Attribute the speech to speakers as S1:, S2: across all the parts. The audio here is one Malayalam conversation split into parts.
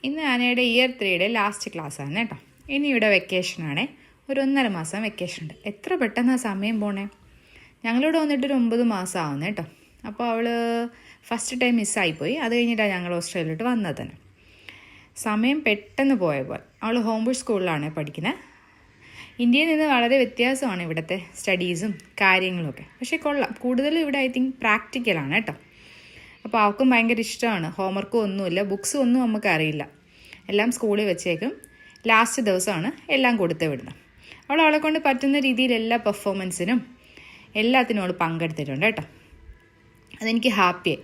S1: ഇന്ന് ആനയുടെ ഇയർ 3യുടെ ലാസ്റ്റ് ക്ലാസ്സാണ് കേട്ടോ. ഇനി ഇവിടെ വെക്കേഷനാണേ, ഒരു 1.5 മാസം വെക്കേഷൻ ഉണ്ട്. എത്ര പെട്ടെന്ന് ആ സമയം പോണേ. ഞങ്ങളിവിടെ വന്നിട്ടൊരു 9 മാസം ആവുന്നു കേട്ടോ. അപ്പോൾ അവൾ ഫസ്റ്റ് ടൈം മിസ്സായിപ്പോയി. അത് കഴിഞ്ഞിട്ടാണ് ഞങ്ങൾ ഓസ്ട്രേലിയയിലോട്ട് വന്നത് തന്നെ. സമയം പെട്ടെന്ന് പോയ പോലെ. അവൾ ഹോംബുൾ സ്കൂളിലാണ് പഠിക്കുന്നത്. ഇന്ത്യയിൽ നിന്ന് വളരെ വ്യത്യാസമാണ് ഇവിടുത്തെ സ്റ്റഡീസും കാര്യങ്ങളുമൊക്കെ. പക്ഷേ കൊള്ളാം. കൂടുതലും ഇവിടെ ഐ തിങ്ക് പ്രാക്ടിക്കലാണ് കേട്ടോ. അപ്പോൾ അവൾക്കും ഭയങ്കര ഇഷ്ടമാണ്. ഹോംവർക്കും ഒന്നുമില്ല, ബുക്സും ഒന്നും നമുക്ക് അറിയില്ല. എല്ലാം സ്കൂളിൽ വെച്ചേക്കും. ലാസ്റ്റ് ദിവസമാണ് എല്ലാം കൊടുത്ത് വിടുന്നത്. അവളെ കൊണ്ട് പറ്റുന്ന രീതിയിൽ എല്ലാ പെർഫോമൻസിനും എല്ലാത്തിനും അവൾ പങ്കെടുത്തിട്ടുണ്ട് കേട്ടോ. അതെനിക്ക് ഹാപ്പിയായി.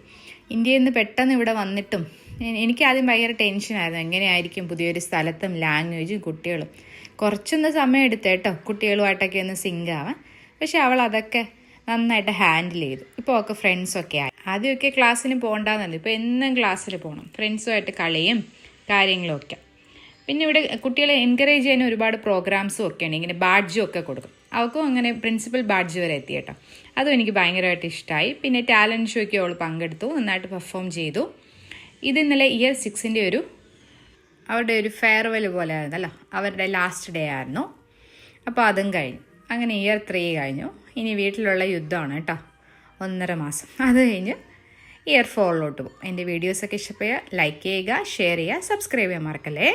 S1: ഇന്ത്യയിൽ നിന്ന് പെട്ടെന്ന് ഇവിടെ വന്നിട്ടും എനിക്ക് ആദ്യം ഭയങ്കര ടെൻഷനായിരുന്നു. എങ്ങനെയായിരിക്കും പുതിയൊരു സ്ഥലത്തും ലാംഗ്വേജും കുട്ടികളും. കുറച്ചൊന്ന് സമയം എടുത്ത് കേട്ടോ കുട്ടികളുമായിട്ടൊക്കെ ഒന്ന് സിങ്ക് ആവാൻ. പക്ഷെ അവൾ അതൊക്കെ നന്നായിട്ട് ഹാൻഡിൽ ചെയ്തു. ഇപ്പോൾ ഒക്കെ ഫ്രണ്ട്സൊക്കെ ആയി. ആദ്യമൊക്കെ ക്ലാസ്സിന് പോകണ്ടെന്നല്ല, ഇപ്പോൾ എന്നും ക്ലാസ്സിൽ പോകണം. ഫ്രണ്ട്സുമായിട്ട് കളിയും കാര്യങ്ങളും ഒക്കെ. പിന്നെ ഇവിടെ കുട്ടികളെ എൻകറേജ് ചെയ്യാൻ ഒരുപാട് പ്രോഗ്രാംസും ഒക്കെ ഉണ്ട്. ഇങ്ങനെ ബാഡ്ജും ഒക്കെ കൊടുക്കും. അവർക്കും അങ്ങനെ പ്രിൻസിപ്പൽ ബാഡ്ജ് വരെ എത്തി കേട്ടോ. അതും എനിക്ക് ഭയങ്കരമായിട്ട് ഇഷ്ടമായി. പിന്നെ ടാലൻറ്റ് ഷോയ്ക്ക് അവൾ പങ്കെടുത്തു, നന്നായിട്ട് പെർഫോം ചെയ്തു. ഇത് ഇന്നലെ ഇയർ 6ൻ്റെ അവരുടെ ഒരു ഫെയർവെൽ പോലെ ആയിരുന്നല്ലോ, അവരുടെ ലാസ്റ്റ് ഡേ ആയിരുന്നു. അപ്പോൾ അതും കഴിഞ്ഞു. അങ്ങനെ ഇയർ 3 കഴിഞ്ഞു. ഇനി വീട്ടിലുള്ള യുദ്ധമാണ് കേട്ടോ, 1.5 മാസം. അത് കഴിഞ്ഞ് ഇയർ 4ലോട്ട് പോകും. എൻ്റെ വീഡിയോസൊക്കെ ഇഷ്ടപ്പെടുക, ലൈക്ക് ചെയ്യുക, ഷെയർ ചെയ്യുക, സബ്സ്ക്രൈബ് ചെയ്യാൻ മറക്കല്ലേ.